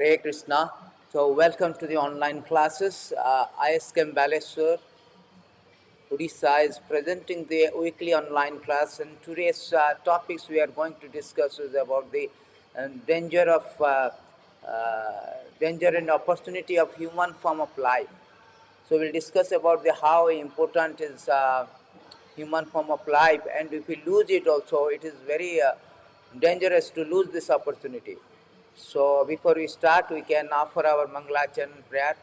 Hare Krishna. So, welcome to the online classes. ISKM Baleswar, Odisha is presenting the weekly online class, and today's topics we are going to discuss is about the danger of danger and opportunity of human form of life. So, we'll discuss about the how important is human form of life, and if we lose it, also it is very dangerous to lose this opportunity. So before we start, we can offer our Mangalachan prayer.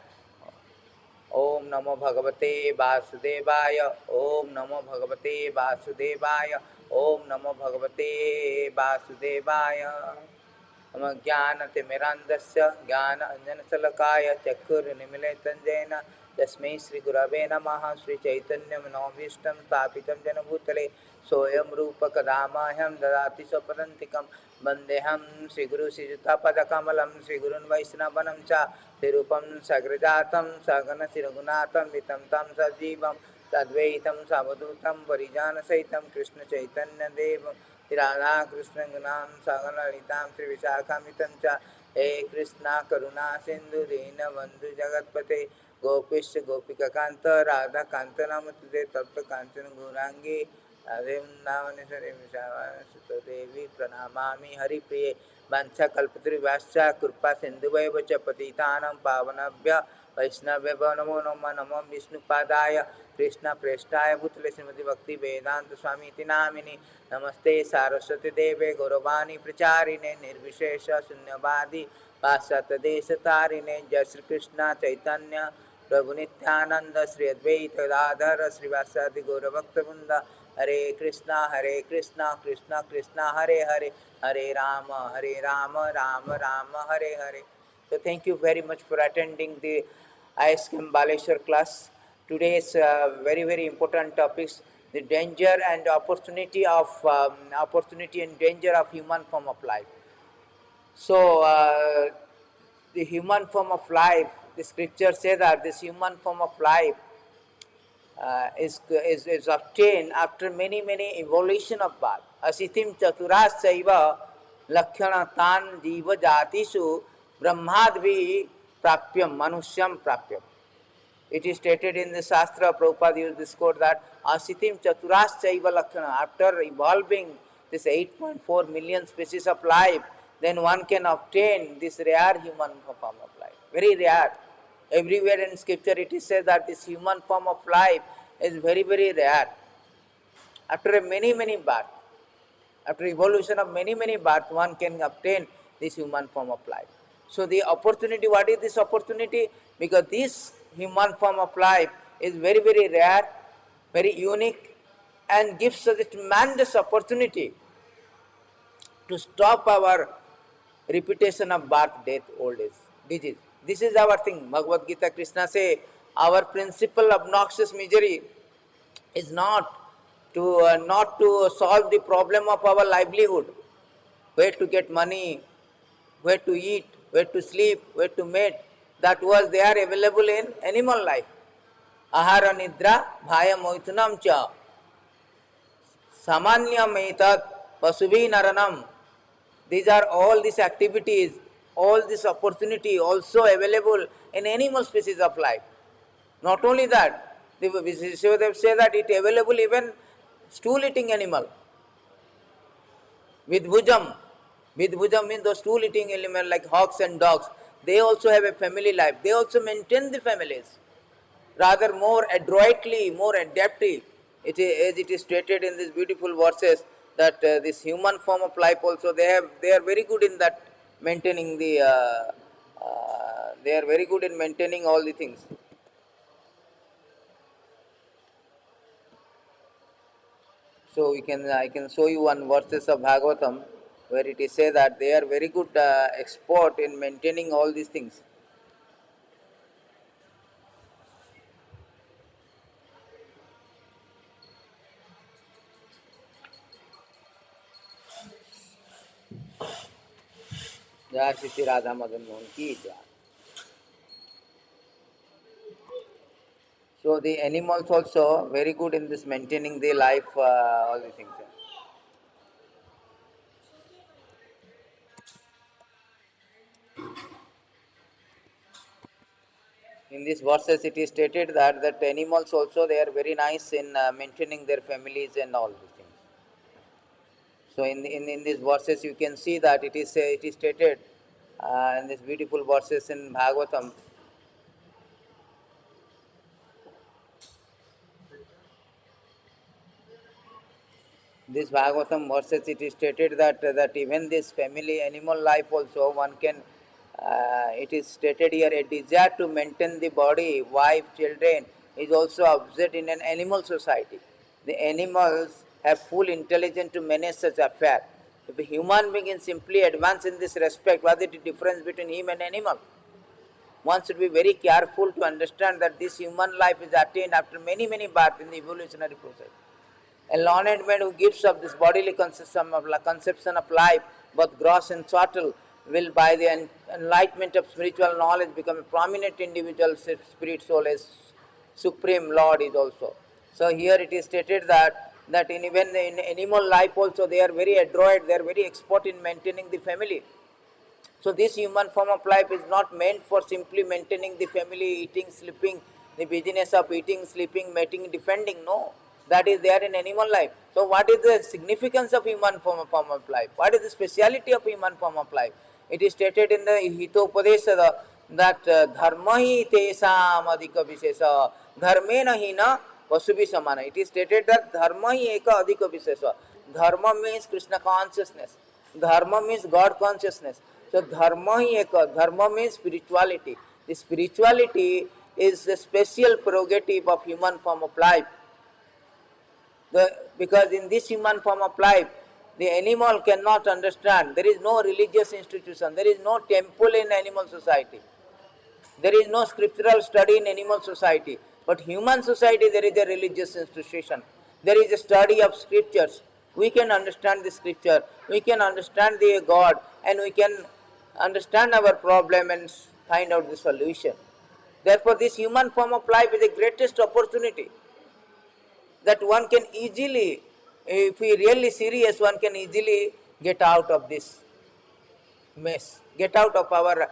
Om Namo Bhagavate Vasudevaya. Om Namo Bhagavate Vasudevaya. Om Namo Bhagavate Vasudevaya. ज्ञानतिमिरान्धस्य ज्ञानाञ्जनशलाकया चक्षुर्मिलितं तस्मै श्रीगुरवे नमः। श्रीचैतन्यमनोभीष्टं स्थापितं येन भूतले सोऽयं रूपः कदा मह्यं ददाति स्वपदान्तिकं वन्देऽहं श्रीगुरुश्रीयुतापदकमलं श्रीगुरुन् वैष्णवं च श्रीरूपं सग्रजातं सगणशिरघुनाथं वितं तं सजीवं सद्वैतं सावधूतं परिजानसहितं कृष्णचैतन्यदेवं राधा कृष्ण गुणान सागर ललितां श्री विशाखामितं च हे कृष्णा करुणा सिंधु दीन बंधु जगतपते गोपीश गोपिका कांत राधा कांत नमस्ते तप्त कांचन गौरांगी राधे वृंदावनेश्वरी सुत देवी प्रणमामि हरिप्रिये वंशकल्पतरुभ्यश्च कृपा सिन्धुभ्येव च पतितानां पावनेभ्यः वैष्णवेभ्यो नमो नमः। नमो विष्णुपादाय कृष्ण प्रेष्ठाय भूतले श्रीमती भक्ति वेदांत स्वामी नामिनी नमस्ते सारस्वती देवे गौरवाणी प्रचारिणे निर्विशेष शून्यवादी पाश्चात्य देश तारिणे जय श्री कृष्ण चैतन्य प्रभु नित्यानंद श्री अद्वैत गदाधर श्रीवासादि गौरभक्तवृंद हरे Krishna Krishna Krishna Hare Hare Hare Ram Ram Ram Hare Hare. So thank you very much for attending the ISKM Baleshwar class. Today's very important topics: the danger and opportunity of opportunity and danger of human form of life. So the human form of life, the scripture says that this human form of life is obtained after many evolution of birth. Asitim chaturas saiva lakshana tan jiva jatisu brahmadvi prapyam manusyam prapyam. It is stated in the Shastra, Prabhupada used this quote that Asitim chaturas chaiva lakshana. After evolving this 8.4 million species of life, then one can obtain this rare human form of life. Very rare. Everywhere in scripture it is said that this human form of life is very rare. After many births, after evolution of many births, one can obtain this human form of life. So the opportunity, what is this opportunity? Because this human form of life is very rare, very unique, and gives us a tremendous opportunity to stop our repetition of birth, death, old age, disease. This is our thing. Bhagavad Gita, Krishna say, our principal obnoxious misery is not to solve the problem of our livelihood, where to get money, where to eat, where to sleep, where to mate. That was there available in animal life. Ahara nidra bhaya moitunam cha samanyam etat pasubhi naranam. These are all these activities, all this opportunity also available in animal species of life. Not only that, the Vishwadev say that it available even stool eating animal. With bhujam means those stool eating animal like hogs and dogs. They also have a family life. They also maintain the families. Rather more adroitly, more adeptly. As it is stated in these beautiful verses that this human form of life also they are very good in that maintaining the they are very good in maintaining all the things. So I can show you one verses of Bhagavatam where it is said that they are very good expert in maintaining all these things. Jai Shri Radha Madan Mohan ki jai. So the animals also very good in this maintaining their life, all these things. In these verses it is stated that animals also they are very nice in maintaining their families and all these things. So in these verses you can see that it is stated in these beautiful verses in Bhagavatam. This Bhagavatam verses it is stated that even this family animal life also one can it is stated here a desire to maintain the body, wife, children is also observed in an animal society. The animals have full intelligence to manage such affairs. If a human being is simply advance in this respect, what is the difference between him and animal? One should be very careful to understand that this human life is attained after many births in the evolutionary process. A learned man who gives up this bodily conception of life, both gross and subtle, will by the enlightenment of spiritual knowledge become a prominent individual spirit soul as supreme Lord is also. So here it is stated that even in animal life also they are very adroit, they are very expert in maintaining the family. So this human form of life is not meant for simply maintaining the family, eating, sleeping, the business of eating, sleeping, mating, defending. No, that is there in animal life. So what is the significance of human form of life? What is the speciality of human form of life? It is stated in the Hitopadesha that dharma hi tesam adhika vishesa dharmena hi na vasubhi samana. It is stated that dharma hi eka adhika vishesa. Dharma means Krishna consciousness. Dharma means God consciousness. So dharma hi eka. Dharma means spirituality. The spirituality is the special prerogative of human form of life. Because in this human form of life, the animal cannot understand. There is no religious institution. There is no temple in animal society. There is no scriptural study in animal society. But human society, there is a religious institution. There is a study of scriptures. We can understand the scripture. We can understand the God. And we can understand our problem and find out the solution. Therefore, this human form of life is the greatest opportunity that one can easily, if we really serious, one can easily get out of this mess, get out of our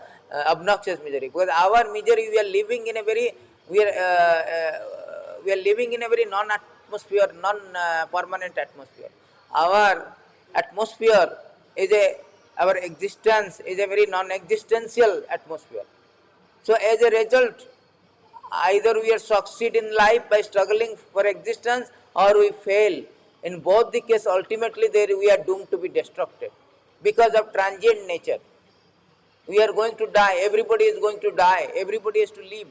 obnoxious misery. Because our misery, we are living in a very, we are living in a very non-atmosphere, non-permanent atmosphere. Our atmosphere is our existence is a very non-existential atmosphere. So as a result, either we succeed in life by struggling for existence or we fail. In both the case, ultimately we are doomed to be destructed because of transient nature. We are going to die, everybody is going to die, everybody has to live.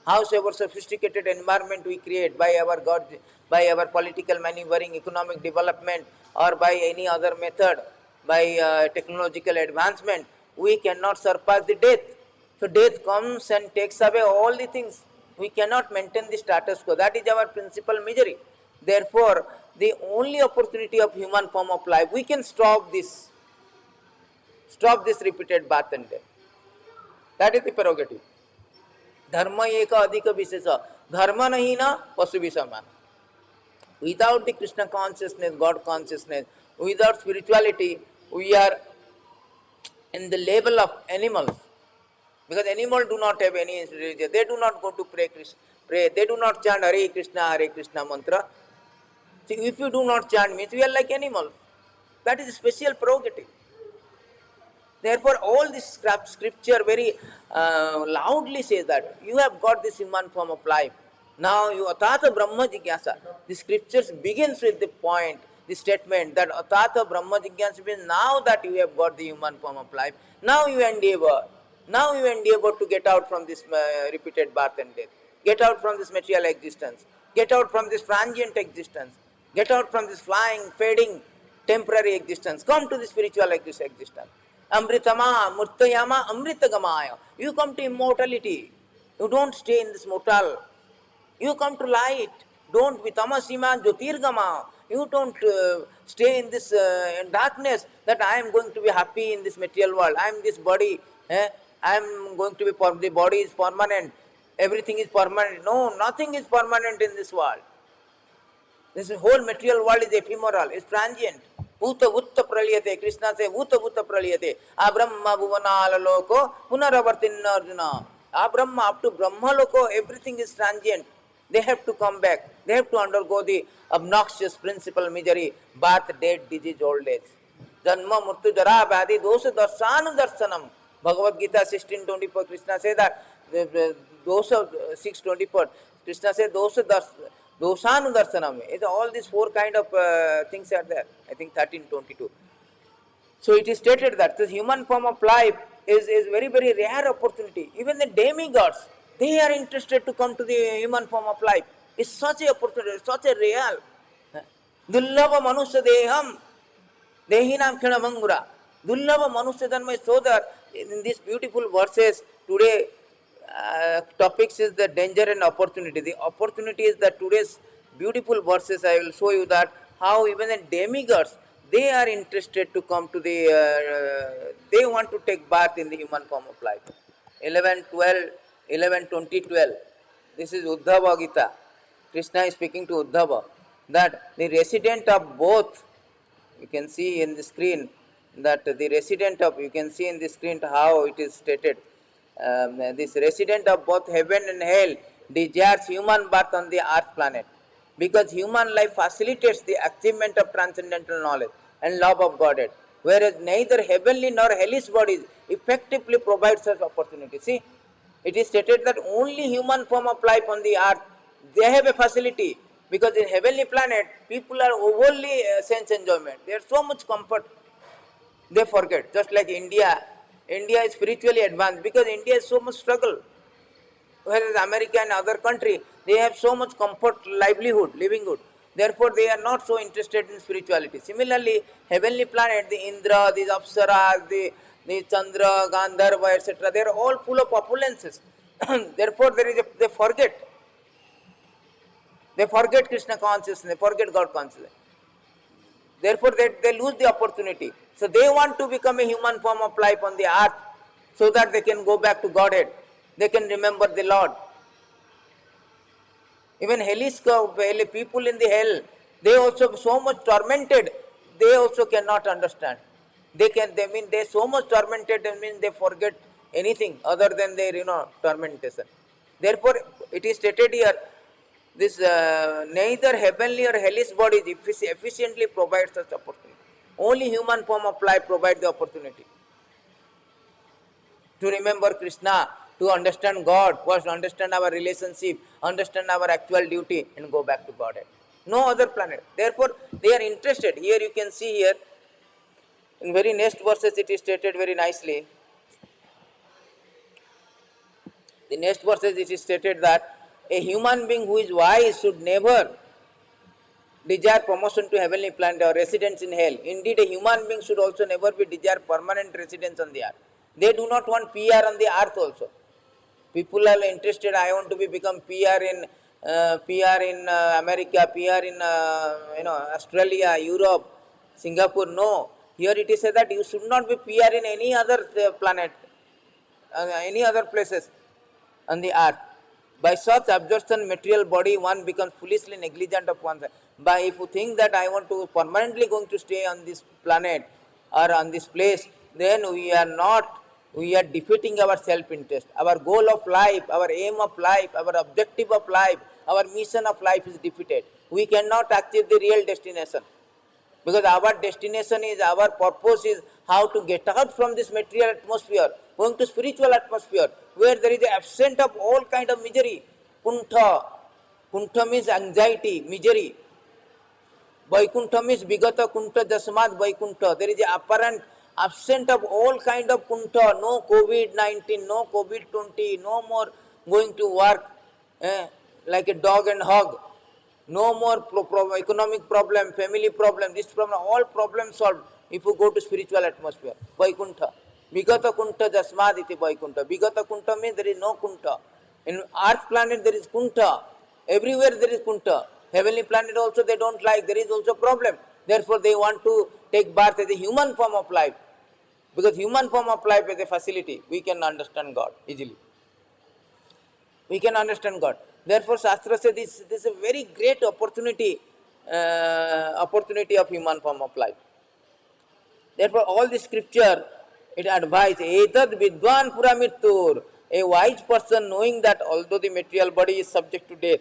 Howsoever sophisticated environment we create by our God, by our political maneuvering, economic development, or by any other method, by technological advancement, we cannot surpass the death. So death comes and takes away all the things. We cannot maintain the status quo. That is our principal misery. Therefore, the only opportunity of human form of life, we can stop this repeated birth and death. That is the prerogative. Dharma eka adhika vishesa. Dharma nahi na pasu visamana. Without the Krishna consciousness, God consciousness, without spirituality, we are in the level of animals. Because animals do not have any religion. They do not go to pray. They do not chant Hare Krishna mantra. See, if you do not chant, means we are like animals. That is a special prerogative. Therefore, all this scripture very loudly says that you have got this human form of life. Now you atata brahma jigyasa. The scriptures begins with the point, the statement that atata brahma jigyasa means now that you have got the human form of life, now you endeavor. Now you endeavor to get out from this repeated birth and death. Get out from this material existence. Get out from this transient existence. Get out from this flying, fading, temporary existence. Come to the spiritual existence. Amritama, Murtayama, Amritagamaya. You come to immortality. You don't stay in this mortal. You come to light. Don't be tamasima jyotirgama. You don't stay in this darkness that I am going to be happy in this material world. I am this body. I am going to be, the body is permanent. Everything is permanent. No, nothing is permanent in this world. This whole material world is ephemeral, it's transient. Bhuta Bhutta Pralyate, Krishna says, Bhuta Bhutta Pralyate, Abrahma Bhuvanala Loko, Punaravartinna Arjuna. Brahma, up to Brahma Loko, everything is transient. They have to come back. They have to undergo the obnoxious principal misery, birth, death, disease, old age. Janma, Murtu, Jara, Bhadi, Dosa, Darsanu, Darsanam. Bhagavad Gita 16:24, Krishna says that, Dosa 6:24, Krishna says, Dosanu Darsanam. All these four kind of things are there. I think 13:22. So it is stated that the human form of life is very, very rare opportunity. Even the demigods, they are interested to come to the human form of life. It's such a opportunity, such a real. Dullava Manusya Deham, Dehinam Khinamangura. Dullava Manusya Dhanma. So that in these beautiful verses today, topics is the danger and opportunity. The opportunity is that today's beautiful verses I will show you that how even the demigods, they are interested to come to the, they want to take birth in the human form of life. 11:20:12. This is Uddhava Gita. Krishna is speaking to Uddhava that the resident of both, you can see in the screen that the resident of, you can see in the screen how it is stated. This resident of both heaven and hell desires human birth on the earth planet, because human life facilitates the achievement of transcendental knowledge and love of Godhead, whereas neither heavenly nor hellish bodies effectively provide such opportunity. See, it is stated that only human form of life on the earth, they have a facility, because in heavenly planet, people are overly sense enjoyment. There is so much comfort, they forget. Just like India is spiritually advanced because India has so much struggle. Whereas America and other country, they have so much comfort, livelihood, livinghood. Therefore, they are not so interested in spirituality. Similarly, heavenly planet, the Indra, the Apsaras, the Chandra, Gandharva, etc., they are all full of opulences. Therefore, they forget. They forget Krishna consciousness, they forget God consciousness. Therefore, they lose the opportunity. So, they want to become a human form of life on the earth so that they can go back to Godhead. They can remember the Lord. Even hellish people in the hell, they also so much tormented, they also cannot understand. They so much tormented, and mean they forget anything other than their tormentation. Therefore, it is stated here, this neither heavenly or hellish bodies efficiently provide such opportunity. Only human form of life provides the opportunity to remember Krishna, to understand God, first understand our relationship, understand our actual duty, and go back to Godhead. No other planet. Therefore, they are interested. Here you can see here, in very next verses it is stated very nicely. The next verses it is stated that a human being who is wise should never desire promotion to heavenly planet or residence in hell. Indeed, a human being should also never be desire permanent residence on the earth. They do not want PR on the earth also. People are interested, I want to become PR in America, PR in Australia, Europe, Singapore. No, here it is said that you should not be PR in any other planet, any other places on the earth. By such absorption material body, one becomes foolishly negligent of oneself. But if you think that I want to permanently going to stay on this planet or on this place, then we are defeating our self-interest. Our goal of life, our aim of life, our objective of life, our mission of life is defeated. We cannot achieve the real destination. Because our destination is, our purpose is how to get out from this material atmosphere, going to spiritual atmosphere, where there is the absence of all kind of misery. Kuntha. Kuntha means anxiety, misery. Vaikuntha means Vigata Kuntha Jasmad Vaikuntha. There is the apparent absent of all kind of kuntha, no COVID-19, no COVID-20, no more going to work like a dog and hog, no more economic problem, family problem, this problem, all problems solved if you go to spiritual atmosphere. Vaikuntha. Vigata Kuntha Jasmad iti Vaikuntha. Vigata Kuntha means there is no kuntha. In earth planet there is kuntha. Everywhere there is kuntha. Heavenly planet also they don't like, there is also problem. Therefore they want to take birth as a human form of life. Because human form of life is a facility, we can understand God easily. We can understand God. Therefore Shastra says this is a very great opportunity, opportunity of human form of life. Therefore all the scripture, it advises, Etad Vidwan Pura Mrittur, A wise person, knowing that although the material body is subject to death,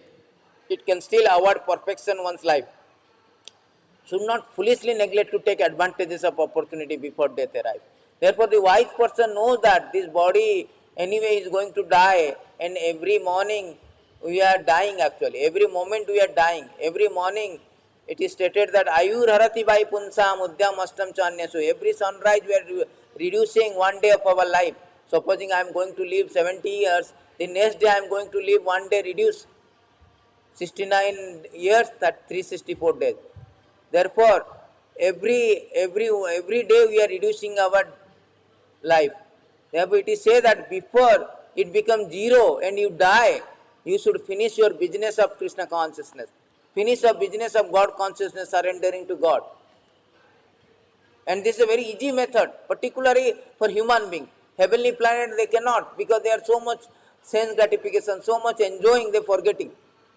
it can still award perfection one's life, should not foolishly neglect to take advantages of opportunity before death arrives. Therefore, the wise person knows that this body anyway is going to die, and every morning we are dying actually. Every moment we are dying. Every morning it is stated that Ayur Harati Vai Punsam Udyam Astam Chanyasu. Every sunrise we are reducing 1 day of our life. Supposing I am going to live 70 years, the next day I am going to live 1 day reduce 69 years, that 364 days. Therefore, every day we are reducing our life. Therefore, it is said that before it becomes zero and you die, you should finish your business of Krishna consciousness. Finish your business of God consciousness, surrendering to God. And this is a very easy method, particularly for human being. Heavenly planet they cannot, because they are so much sense gratification, so much enjoying, they forgetting.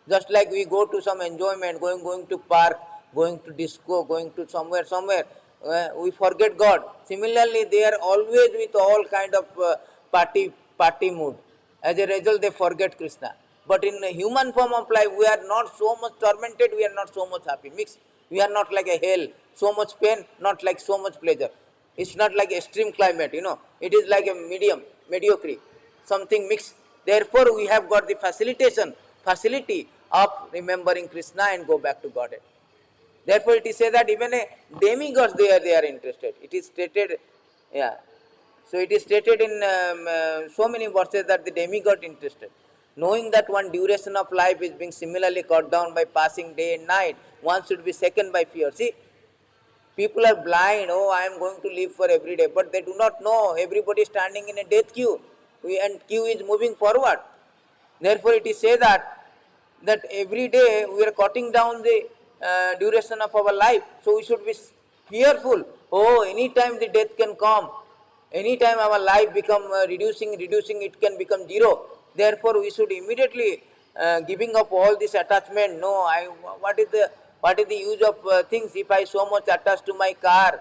Just like we go to some enjoyment, going to park, going to disco, going to somewhere, we forget God. Similarly, they are always with all kind of party mood. As a result, they forget Krishna. But in the human form of life, we are not so much tormented, we are not so much happy. Mixed. We are not like a hell, so much pain, not like so much pleasure. It's not like extreme climate, It is like a mediocre, something mixed. Therefore, we have got the facility of remembering Krishna and go back to Godhead. Therefore, it is said that even a demigods they are interested. It is stated, yeah. So it is stated in so many verses that the demigod interested. Knowing that one duration of life is being similarly cut down by passing day and night, one should be shaken by fear. See, people are blind. Oh, I am going to live for every day, but they do not know everybody is standing in a death queue, and queue is moving forward. Therefore, it is said that every day we are cutting down the duration of our life. So we should be fearful. Oh, anytime the death can come. Anytime our life become reducing, it can become zero. Therefore, we should immediately giving up all this attachment. No, what is the use of things if I so much attached to my car,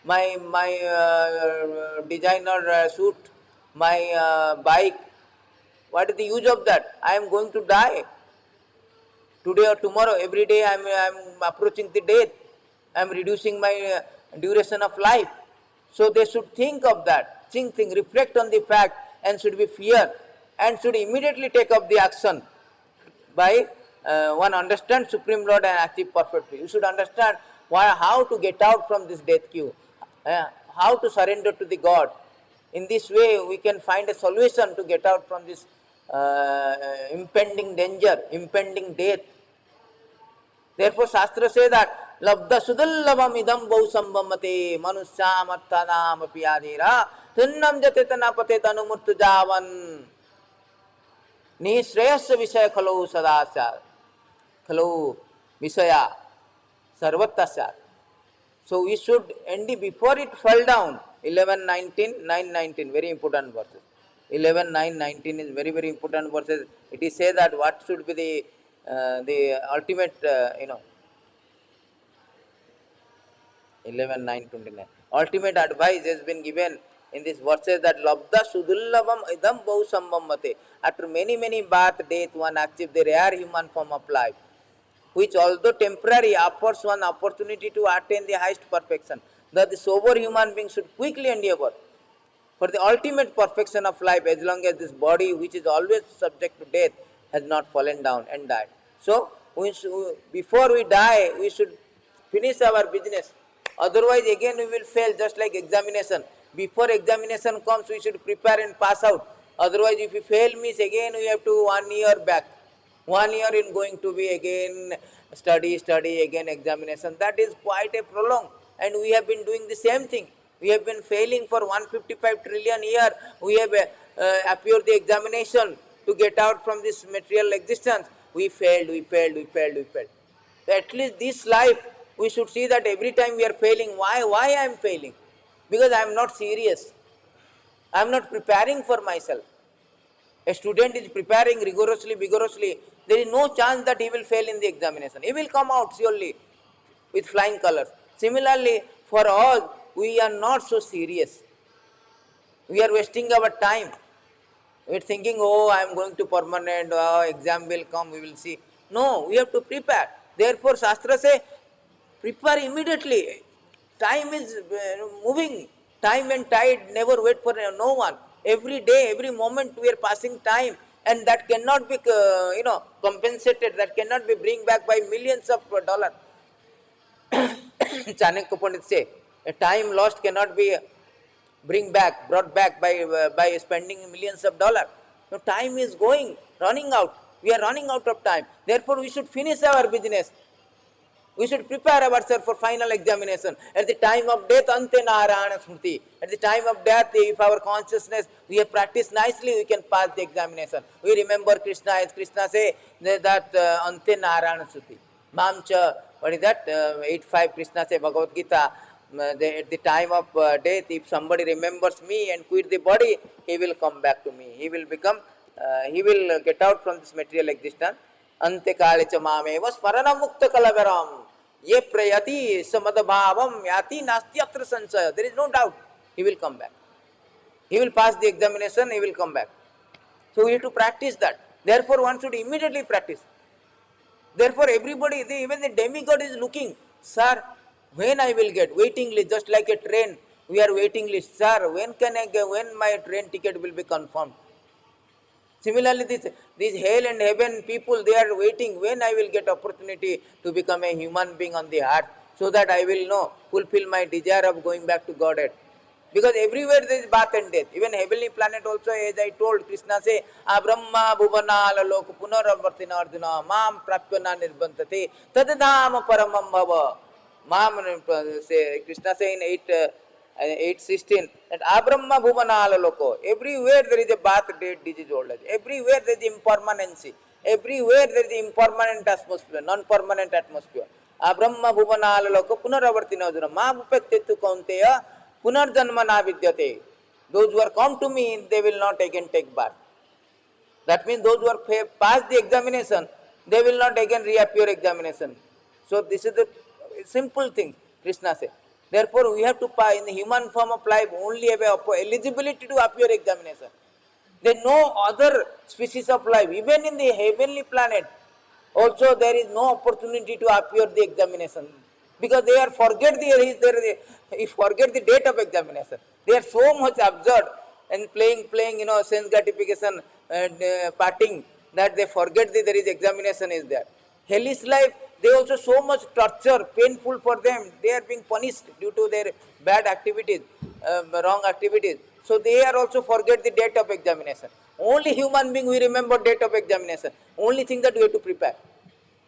my designer suit, my bike? What is the use of that? I am going to die. Today or tomorrow, every day I am approaching the death. I am reducing my duration of life. So they should think of that. Think, reflect on the fact, and should be fear, and should immediately take up the action by one understand Supreme Lord and achieve perfectly. You should understand how to get out from this death queue, how to surrender to the God. In this way, we can find a solution to get out from this impending danger, impending death. Therefore, Shastra says that Labda Sudallabam idam Bausambamate Manusyamarthanam Piyadira Tunnam Jatetana Patetanu Murtujavan Nishreyasya Vishaya Khalu Sadasya Khalu Vishaya Sarvatasya. So we should end before it fell down. 11:19, 9:19, very important verses. 11:9:19 is very important verses. It is said that what should be the ultimate 11:9:29 ultimate advice has been given in this verses that labda sudullabam idam bausambamate. After many birth, death, one achieves the rare human form of life, which although temporary offers one opportunity to attain the highest perfection, that the sober human being should quickly endeavor for the ultimate perfection of life, as long as this body, which is always subject to death, has not fallen down and died. So, before we die, we should finish our business. Otherwise, again we will fail, just like examination. Before examination comes, we should prepare and pass out. Otherwise, if we fail, means again we have to 1 year back. 1 year in going to be again study, again examination. That is quite a prolong. And we have been doing the same thing. We have been failing for 155 trillion year. We have appeared the examination to get out from this material existence. We failed. So at least this life, we should see that every time we are failing. Why I am failing? Because I am not serious. I am not preparing for myself. A student is preparing vigorously, there is no chance that he will fail in the examination. He will come out surely with flying colors. Similarly, for us, we are not so serious. We are wasting our time. We're thinking, oh, I am going to permanent, oh, exam will come, we will see. No, we have to prepare. Therefore, Shastra say, prepare immediately. Time is moving. Time and tide never wait for no one. Every day, every moment we are passing time, and that cannot be, compensated. That cannot be bring back by millions of dollars. Chanakya Pandit say, a time lost cannot be brought back by spending millions of dollars. So time is going, running out. We are running out of time. Therefore, we should finish our business. We should prepare ourselves for final examination. At the time of death, ante narayana smriti. At the time of death, if our consciousness, we have practiced nicely, we can pass the examination. We remember Krishna, as Krishna say that ante narayana smriti. Mamcha, what is that? 8.5 Krishna say Bhagavad Gita. At the time of death, if somebody remembers me and quit the body, he will come back to me. He will get out from this material existence. Ante kalicha mameva smarana mukta kalagaram. Ye prayati samadabhavam yati nastyatra sansaya. There is no doubt. He will come back. He will pass the examination, he will come back. So we have to practice that. Therefore, one should immediately practice. Therefore, everybody, even the demigod is looking, sir, when I will get, waiting list, just like a train, we are waiting list, sir, when can I get, when my train ticket will be confirmed? Similarly, these hell and heaven people, they are waiting when I will get opportunity to become a human being on the earth, so that I will fulfill my desire of going back to Godhead. Because everywhere there is birth and death. Even heavenly planet also, as I told, Krishna say, Abrahma bhuvana alok punaravartina arjuna mam prapyana nirbantate tadadham paramam bhava. Mam, say, Krishna say in 8:16 that Abrahma bhuvana alaloko. Everywhere there is a birth, death, disease, old age. Everywhere there is impermanency. Everywhere there is impermanent atmosphere, non-permanent atmosphere. Abrahma bhuvana alaloko punaravartina arjuna mam upettetu kaunteya punarjanma na vidyate. Those who are come to me, they will not again take birth. That means those who are passed the examination, they will not again reappear examination. So this is the simple thing, Krishna says. Therefore, we have to pass in the human form of life only have eligibility to appear examination. There is no other species of life, even in the heavenly planet. Also, there is no opportunity to appear the examination, because they are forget the date of examination. They are so much absurd and playing, sense gratification and partying, that they forget that there is examination is there. Hellish life, they also so much torture, painful for them. They are being punished due to their bad activities, wrong activities. So they are also forget the date of examination. Only human being we remember date of examination. Only thing that we have to prepare.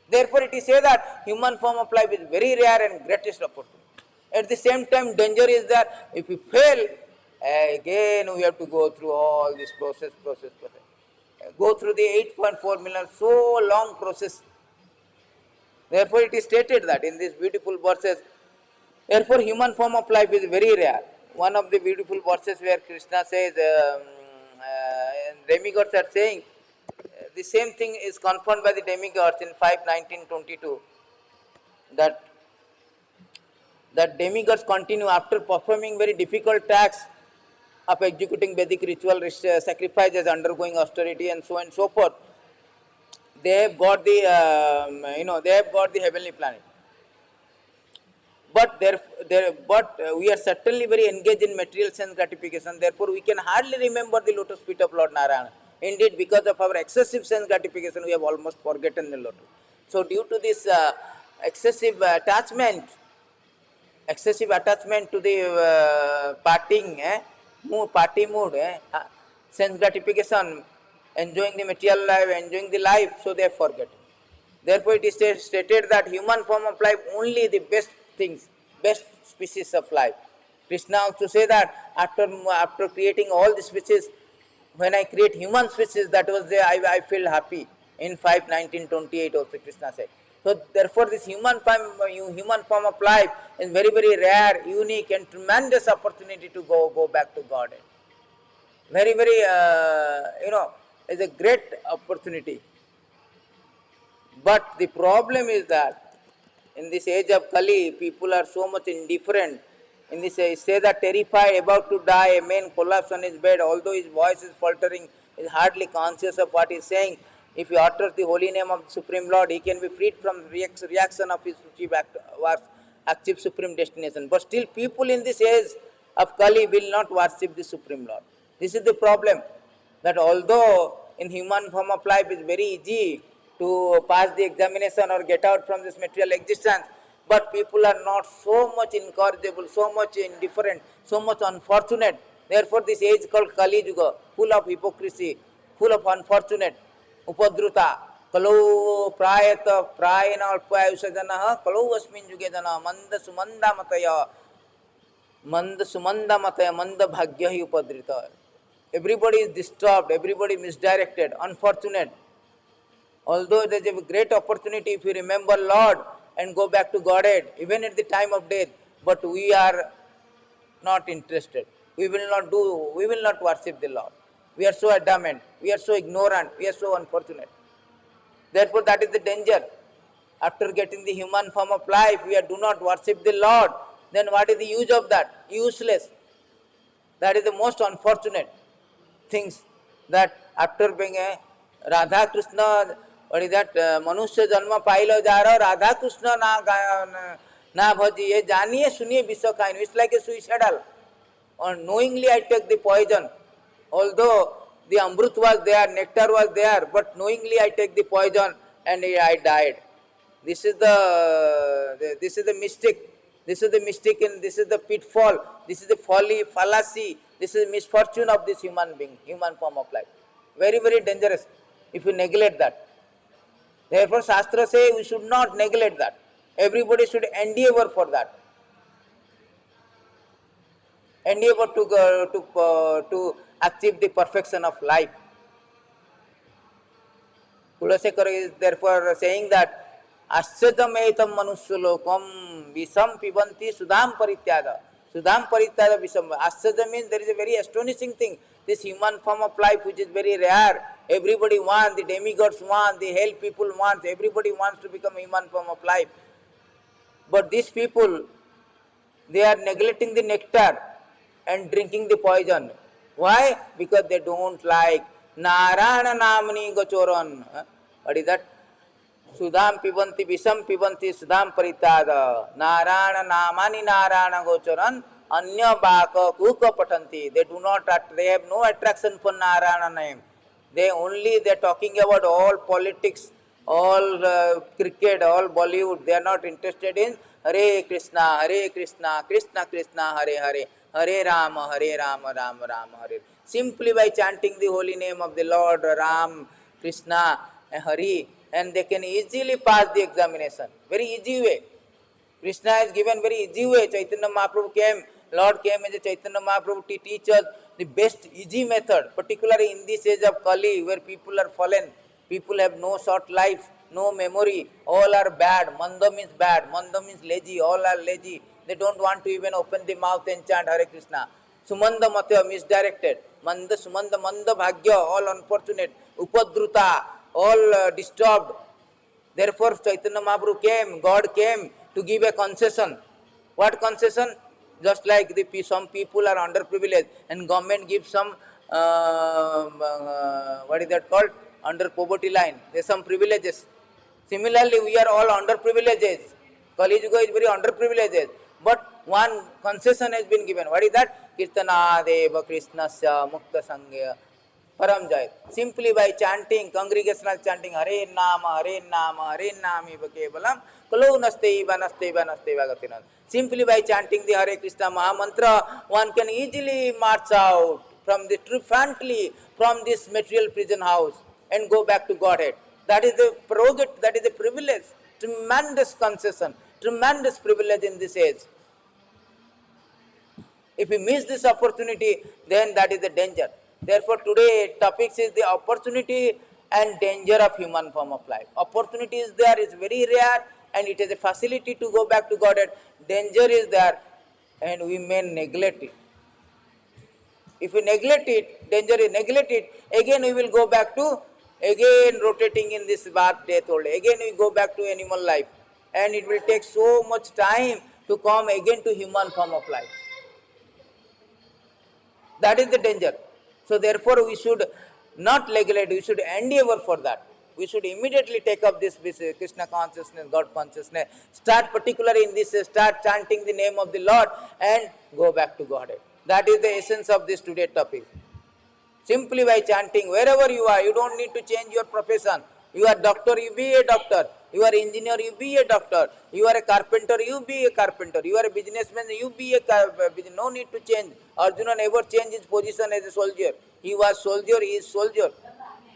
Therefore, it is said that human form of life is very rare and greatest opportunity. At the same time, danger is that if we fail, again we have to go through all this process. Go through the 8.4 million, so long process. Therefore, it is stated that in these beautiful verses, therefore, human form of life is very rare. One of the beautiful verses where Krishna says, demigods are saying, the same thing is confirmed by the demigods in 5:19-22, that demigods continue after performing very difficult tasks of executing Vedic ritual sacrifices, undergoing austerity, and so on and so forth. They have got the heavenly planet. But we are certainly very engaged in material sense gratification. Therefore, we can hardly remember the lotus feet of Lord Narayana. Indeed, because of our excessive sense gratification, we have almost forgotten the lotus. So, due to this excessive attachment to the party mood, sense gratification, enjoying the material life, enjoying the life, so they have forgotten. Therefore, it is stated that human form of life only the best things, best species of life. Krishna also say that after creating all the species, when I create human species, that was the I feel happy. In 5:19-28 also Krishna said. So therefore, this human form of life is very, very rare, unique, and tremendous opportunity to go back to God. Very, very, is a great opportunity. But the problem is that in this age of Kali, people are so much indifferent. In this say that terrified, about to die, a man collapsed on his bed, although his voice is faltering, is hardly conscious of what he is saying. If he utters the holy name of the Supreme Lord, he can be freed from reaction of his achieve supreme destination. But still people in this age of Kali will not worship the Supreme Lord. This is the problem, that although in human form of life it is very easy to pass the examination or get out from this material existence, but people are not so much incorrigible, so much indifferent, so much unfortunate. Therefore this age called Kali Yuga, full of hypocrisy, full of unfortunate, upadruta, kalau prayena alpayusha jana, kalau asmin yuge jana, manda sumanda mataya, manda bhagya hi upadrita. Everybody is disturbed, everybody misdirected, unfortunate. Although there is a great opportunity if you remember Lord and go back to Godhead, even at the time of death, but we are not interested. We will not worship the Lord. We are so adamant, we are so ignorant, we are so unfortunate. Therefore that is the danger. After getting the human form of life, we do not worship the Lord. Then what is the use of that? Useless. That is the most unfortunate things, that after being a Radha Krishna, what is that, मनुष्य जन्म pilo जा रहा, राधा कृष्ण ना भजी, ये जानिए सुनिए विश्व खाइन. It's like a suicidal. Or knowingly I take the poison, although the amrut was there, nectar was there, but knowingly I take the poison and I died. This is the mistake. This is the mistake, and this is the pitfall. This is the folly, fallacy. This is misfortune of this human being, human form of life. Very, very dangerous if you neglect that. Therefore, Shastra say we should not neglect that. Everybody should endeavor for that. Endeavor to achieve the perfection of life. Kulasekara is therefore saying that Asyajamaitam manusyalokam visam pibanti sudham parityaga. Sudham parityaga visam. Asyajam means there is a very astonishing thing. This human form of life which is very rare. Everybody wants, the demigods want, the hell people want, everybody wants to become human form of life. But these people, they are neglecting the nectar and drinking the poison. Why? Because they don't like Narayana Namani Gochoran. What is that? Sudham pibanti visam pibanti sudham paritada. Narayana Namani Narayana Gochoran. Anya baka kuka patanti. They do not, they have no attraction for Narayana name. They are talking about all politics, all cricket, all Bollywood. They are not interested in Hare Krishna, Krishna Krishna, Hare Hare, Hare Rama, Rama Rama, Hare. Simply by chanting the holy name of the Lord, Ram, Krishna, and Hari, and they can easily pass the examination. Very easy way. Krishna has given very easy way. Chaitanya Mahaprabhu came, Lord came as a Chaitanya Mahaprabhu to teach us the best easy method, particularly in this age of Kali where people are fallen. People have no short life, no memory, all are bad. Manda means bad, Manda means lazy, all are lazy. They don't want to even open the mouth and chant Hare Krishna. Sumanda Matya, misdirected. Manda Sumanda Manda Bhagya, all unfortunate. Upadruta, all disturbed. Therefore Chaitanya Mahaprabhu came, God came to give a concession. What concession? Just like some people are underprivileged and government gives some, what is that called? Under poverty line. There are some privileges. Similarly, we are all underprivileged. Kali Yuga is very underprivileged. But one concession has been given. What is that? Kirtana Deva Krishnasya Mukta Sangya Param Jai. Simply by chanting, congregational chanting, Hare Nama, Hare Nama, Hare Nami Kevalam, Kalu Nasteva, Nasteva, Nasteva Gatinan. Simply by chanting the Hare Krishna Maha Mantra, one can easily march out from the triumphantly from this material prison house and go back to Godhead. That is the prerogative, that is the privilege, tremendous concession, tremendous privilege in this age. If we miss this opportunity, then that is the danger. Therefore, today topic is the opportunity and danger of human form of life. Opportunity is there, is very rare, and it is a facility to go back to Godhead. Danger is there, and we may neglect it. If we neglect it, danger is neglect it, again we will go back to, again rotating in this birth, death, old age. Again we go back to animal life. And it will take so much time to come again to human form of life. That is the danger. So therefore we should not neglect. We should endeavor for that. We should immediately take up this Krishna consciousness, God consciousness. Start particularly in this, start chanting the name of the Lord and go back to Godhead. That is the essence of this today's topic. Simply by chanting, wherever you are, you don't need to change your profession. You are doctor, you be a doctor. You are engineer, you be a doctor. You are a carpenter, you be a carpenter. You are a businessman, you be a business. No need to change. Arjuna never changed his position as a soldier. He was soldier, he is soldier.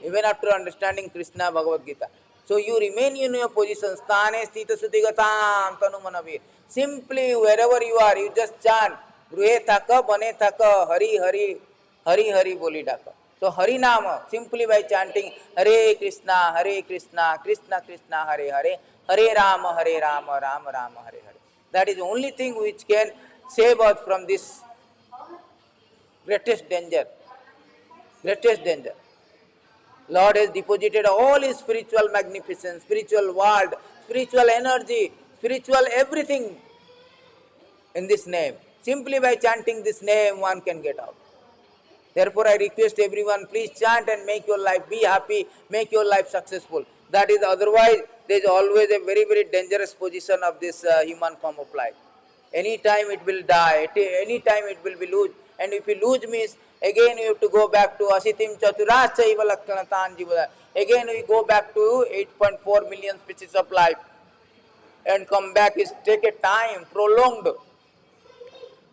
Even after understanding Krishna Bhagavad Gita. So you remain in your position. Sthane sthita sutigatam tanu manavir. Simply wherever you are, you just chant. Gruhe thaka, bane thaka, hari hari. Hari Hari boli daka. So Hari Nama, simply by chanting Hare Krishna, Krishna Krishna, Hare Hare, Hare Rama, Rama Rama, Hare Hare. That is the only thing which can save us from this greatest danger. Greatest danger. Lord has deposited all his spiritual magnificence, spiritual world, spiritual energy, spiritual everything in this name. Simply by chanting this name, one can get out. Therefore, I request everyone, please chant and make your life be happy, make your life successful. That is, otherwise, there is always a very, very dangerous position of this human form of life. Anytime it will die, anytime it will be lose. And if you lose means, again you have to go back to Asitim Chaturachaiva Lakshanatan Jivada. Again we go back to 8.4 million species of life. And come back is take a time, prolonged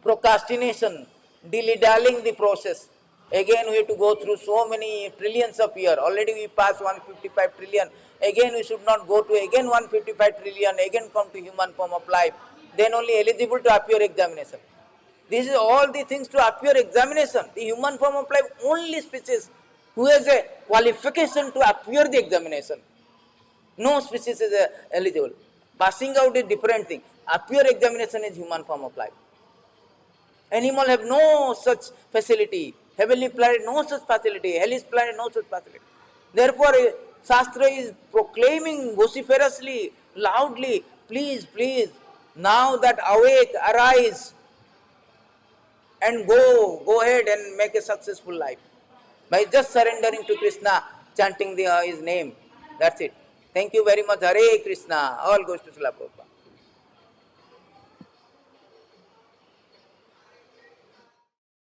procrastination, dilly-dallying the process. Again we have to go through so many trillions of years. Already we passed 155 trillion. Again we should not go to again 155 trillion, again come to human form of life. Then only eligible to appear examination. This is all the things to appear examination. The human form of life, only species who has a qualification to appear the examination. No species is eligible. Passing out is different thing. Appear examination is human form of life. Animal have no such facility. Heavenly planet, no such facility. Hellish planet, no such facility. Therefore, Shastra is proclaiming vociferously, loudly, please, please, now that awake, arise, and go ahead and make a successful life. By just surrendering to Krishna, chanting his name. That's it. Thank you very much. Hare Krishna. All goes to Srila Prabhupada.